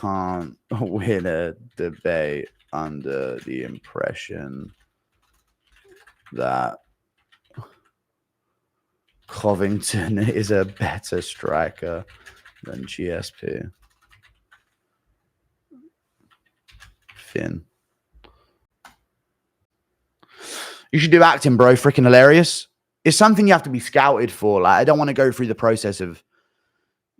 can't win a debate under the impression that Covington is a better striker than GSP. Finn. You should do acting, bro. Freaking hilarious. It's something you have to be scouted for. Like, I don't want to go through the process of,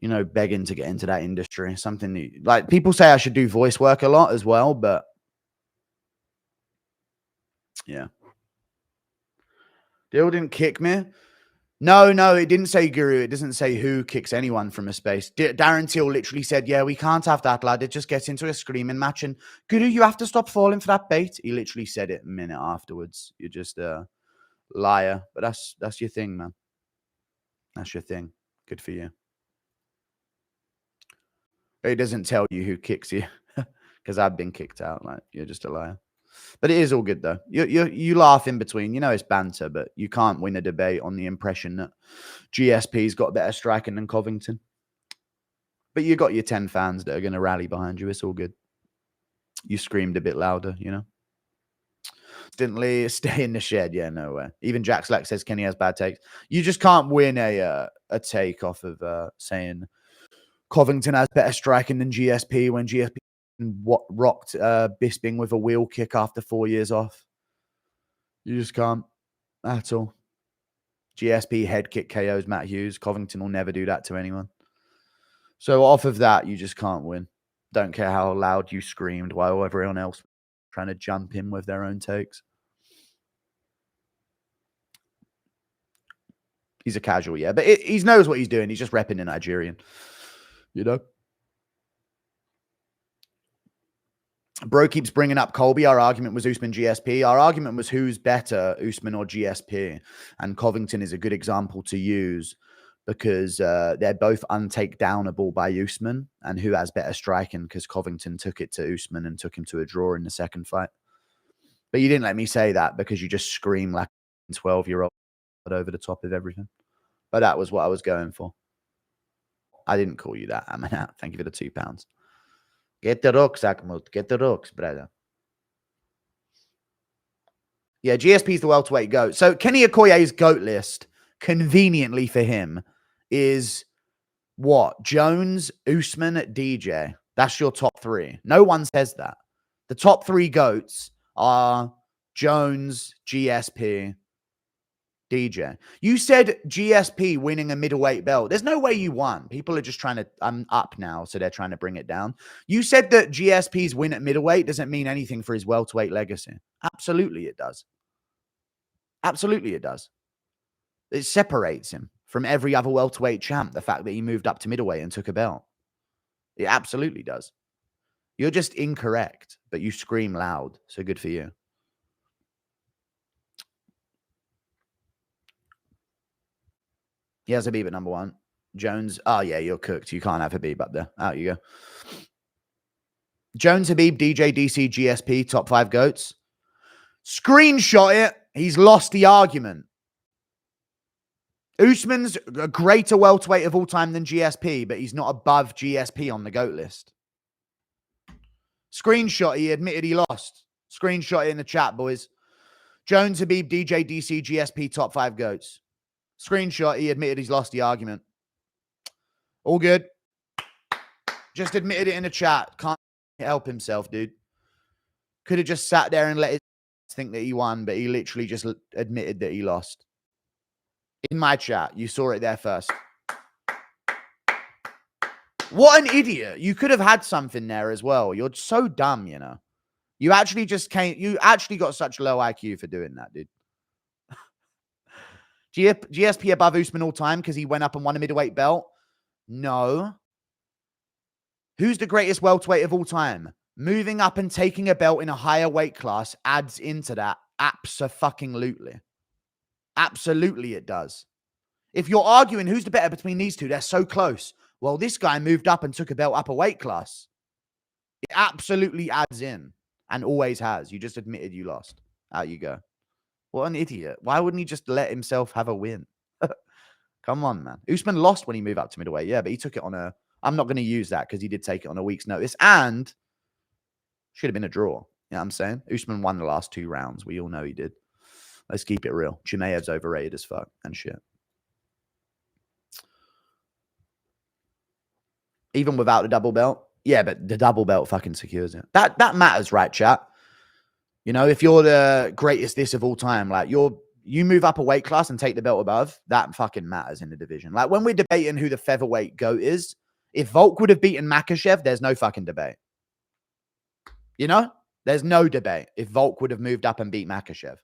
you know, begging to get into that industry. Something that, like, people say I should do voice work a lot as well, but yeah. Dill didn't kick me. No, it didn't say Guru. It doesn't say who kicks anyone from a space. Darren Till literally said, yeah, we can't have that, lad. It just gets into a screaming match. And Guru, you have to stop falling for that bait. He literally said it a minute afterwards. You're just a liar. But that's your thing, man. That's your thing. Good for you. It doesn't tell you who kicks you because I've been kicked out. Like, you're just a liar. But it is all good, though. You laugh in between. You know it's banter, but you can't win a debate on the impression that GSP's got better striking than Covington. But you got your 10 fans that are going to rally behind you. It's all good. You screamed a bit louder, you know. Instantly stay in the shed. Yeah, no way. Even Jack Slack says Kenny has bad takes. You just can't win a take off of saying Covington has better striking than GSP when GSP rocked Bisping with a wheel kick after 4 years off. You just can't at all. GSP head kick KOs Matt Hughes. Covington will never do that to anyone. So off of that, you just can't win. Don't care how loud you screamed while everyone else trying to jump in with their own takes. He's a casual, yeah. But he knows what he's doing. He's just repping the Nigerian. You know? Bro keeps bringing up Colby. Our argument was Usman GSP. Our argument was who's better, Usman or GSP. And Covington is a good example to use because they're both untakedownable by Usman. And who has better striking because Covington took it to Usman and took him to a draw in the second fight. But you didn't let me say that because you just scream like a 12-year-old over the top of everything. But that was what I was going for. I didn't call you that, Amanat. Thank you for the £2. Get the rocks, Akmut. Get the rocks, brother. Yeah, GSP's the welterweight GOAT. So Kenny Okoye's GOAT list, conveniently for him, is what? Jones, Usman, DJ. That's your top three. No one says that. The top three GOATs are Jones, GSP, DJ. You said GSP winning a middleweight belt. There's no way you won. People are just trying to, I'm up now, so they're trying to bring it down. You said that GSP's win at middleweight doesn't mean anything for his welterweight legacy. Absolutely it does. Absolutely it does. It separates him from every other welterweight champ, the fact that he moved up to middleweight and took a belt. It absolutely does. You're just incorrect, but you scream loud, so good for you. He has Habib at number one. Jones. Oh, yeah, you're cooked. You can't have Habib up there. Out you go. Jones, Habib, DJ, DC, GSP, top 5 GOATs. Screenshot it. He's lost the argument. Usman's a greater welterweight of all time than GSP, but he's not above GSP on the GOAT list. Screenshot. He admitted he lost. Screenshot it in the chat, boys. Jones, Habib, DJ, DC, GSP, top 5 GOATs. Screenshot, he admitted he's lost the argument. All good. Just admitted it in the chat. Can't help himself, dude. Could have just sat there and let his think that he won, but he literally just admitted that he lost. In my chat, you saw it there first. What an idiot. You could have had something there as well. You're so dumb, you know. You actually got such low IQ for doing that, dude. GSP above Usman all time because he went up and won a middleweight belt? No. Who's the greatest welterweight of all time? Moving up and taking a belt in a higher weight class adds into that. Abso-fucking-lutely. Absolutely it does. If you're arguing who's the better between these two, they're so close. Well, this guy moved up and took a belt up a weight class. It absolutely adds in and always has. You just admitted you lost. Out you go. What an idiot. Why wouldn't he just let himself have a win? Come on, man. Usman lost when he moved up to middleweight. Yeah, but he took it on a I'm not going to use that because he did take it on a week's notice and should have been a draw. You know what I'm saying? Usman won the last 2 rounds. We all know he did. Let's keep it real. Chimaev's overrated as fuck and shit. Even without the double belt? Yeah, but the double belt fucking secures it. That matters, right, chat? You know, if you're the greatest this of all time, like you move up a weight class and take the belt above, that fucking matters in the division. Like when we're debating who the featherweight GOAT is, if Volk would have beaten Makhachev, there's no fucking debate. You know? There's no debate if Volk would have moved up and beat Makhachev.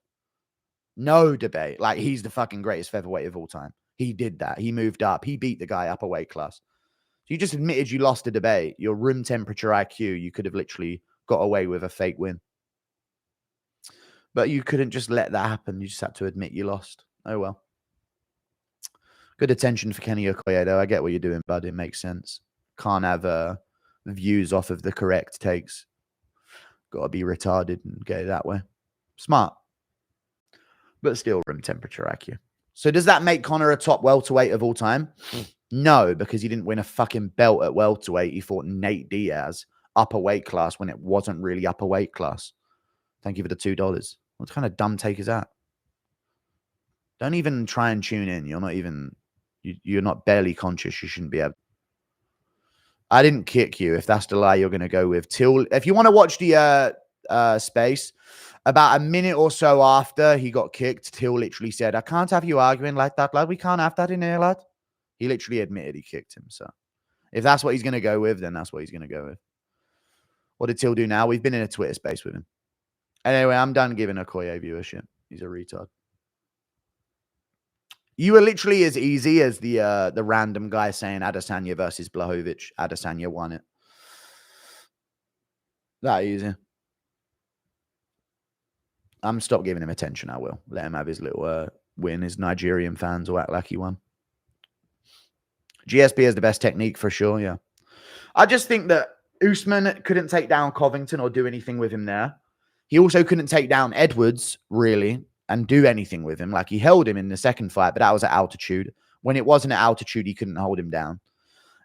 No debate. Like, he's the fucking greatest featherweight of all time. He did that. He moved up. He beat the guy up a weight class. So you just admitted you lost a debate. Your room temperature IQ, you could have literally got away with a fake win. But you couldn't just let that happen. You just had to admit you lost. Oh, well. Good attention for Kenny Okoye, though. I get what you're doing, bud. It makes sense. Can't have views off of the correct takes. Got to be retarded and get it that way. Smart. But still room temperature IQ. So does that make Conor a top welterweight of all time? No, because he didn't win a fucking belt at welterweight. He fought Nate Diaz upper weight class when it wasn't really upper weight class. Thank you for the $2. What kind of dumb take is that? Don't even try and tune in. You're not even, you're not barely conscious. You shouldn't be able. I didn't kick you. If that's the lie you're going to go with. If you want to watch the space, about a minute or so after he got kicked, Till literally said, I can't have you arguing like that, lad. We can't have that in here, lad. He literally admitted he kicked him. So if that's what he's going to go with, then that's what he's going to go with. What did Till do now? We've been in a Twitter space with him. Anyway, I'm done giving Okoye viewership. He's a retard. You were literally as easy as the random guy saying Adesanya versus Blachowicz. Adesanya won it. That easy. I'm stop giving him attention. I will let him have his little win. His Nigerian fans will act like he won. GSP has the best technique for sure. Yeah, I just think that Usman couldn't take down Covington or do anything with him there. He also couldn't take down Edwards really and do anything with him. Like he held him in the second fight, but that was at altitude. When it wasn't at altitude, he couldn't hold him down.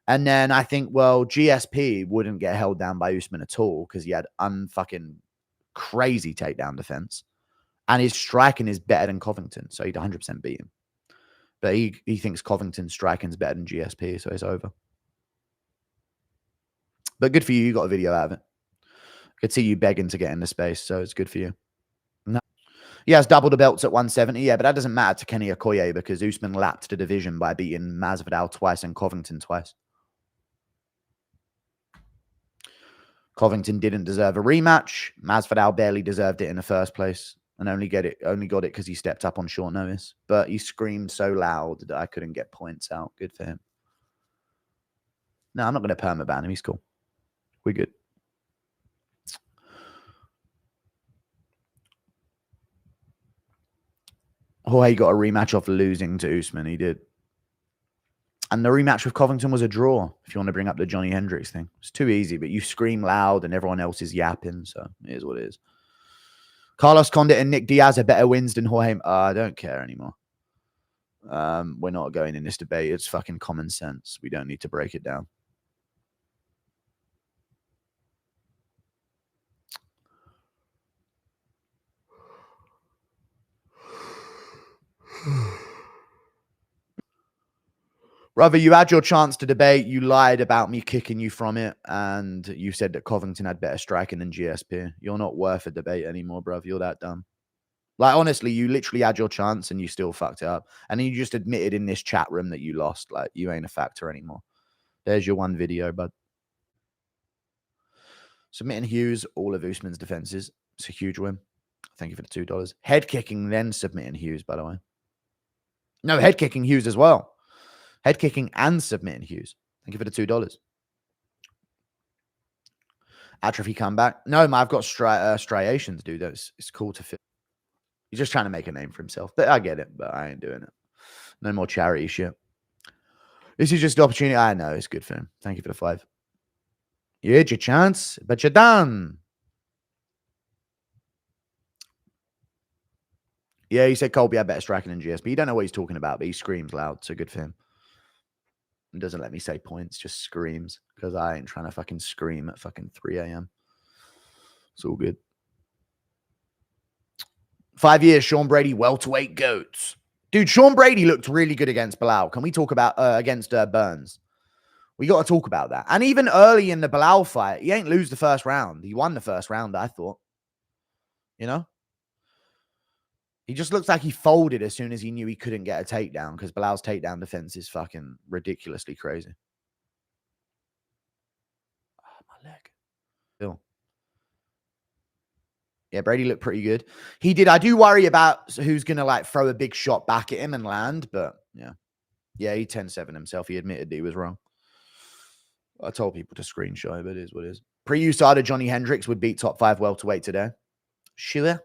And then I think, well, GSP wouldn't get held down by Usman at all because he had unfucking crazy takedown defense. And his striking is better than Covington, so he'd 100% beat him. But he thinks Covington's striking's better than GSP, so it's over. But good for you. You got a video out of it. I could see you begging to get into space, so it's good for you. No. He has double the belts at 170, yeah, but that doesn't matter to Kenny Okoye because Usman lapped the division by beating Masvidal twice and Covington twice. Covington didn't deserve a rematch. Masvidal barely deserved it in the first place. And only got it because he stepped up on short notice. But he screamed so loud that I couldn't get points out. Good for him. No, I'm not going to permaban him. He's cool. We're good. Oh, he got a rematch off losing to Usman. He did. And the rematch with Covington was a draw, if you want to bring up the Johnny Hendricks thing. It's too easy, but you scream loud and everyone else is yapping. So it is what it is. Carlos Condit and Nick Diaz are better wins than Jorge. I don't care anymore. We're not going in this debate. It's fucking common sense. We don't need to break it down. Brother, you had your chance to debate. You lied about me kicking you from it. And you said that Covington had better striking than GSP. You're not worth a debate anymore, bruv. You're that dumb. Like, honestly, you literally had your chance and you still fucked it up. And then you just admitted in this chat room that you lost. Like, you ain't a factor anymore. There's your one video, bud. Submitting Hughes, all of Usman's defenses. It's a huge win. Thank you for the $2. Head kicking, then submitting Hughes, by the way. No, head kicking Hughes as well. Head kicking and submitting Hughes. Thank you for the $2. Atrophy comeback. No, I've got striations, dude. It's cool to fit. He's just trying to make a name for himself. But I get it, but I ain't doing it. No more charity shit. This is just an opportunity. I know it's good for him. Thank you for the 5. You had your chance, but you're done. Yeah, he said Colby had better striking than GSP. You don't know what he's talking about, but he screams loud, so good for him. It doesn't let me say points, just screams, because I ain't trying to fucking scream at fucking 3 a.m. It's all good. 5 years, Sean Brady, welterweight goats. Dude, Sean Brady looked really good against Bilal. Can we talk about against Burns? We got to talk about that. And even early in the Bilal fight, he ain't lose the first round. He won the first round, I thought. You know? He just looks like he folded as soon as he knew he couldn't get a takedown, because Bilal's takedown defense is fucking ridiculously crazy. Oh, my leg. Still. Yeah, Brady looked pretty good. He did. I do worry about who's going to like throw a big shot back at him and land, but yeah. Yeah, he 10-7 himself. He admitted he was wrong. I told people to screenshot it, but it is what it is. Pre-USADA Johnny Hendricks would beat top 5 welterweight today. Shivela?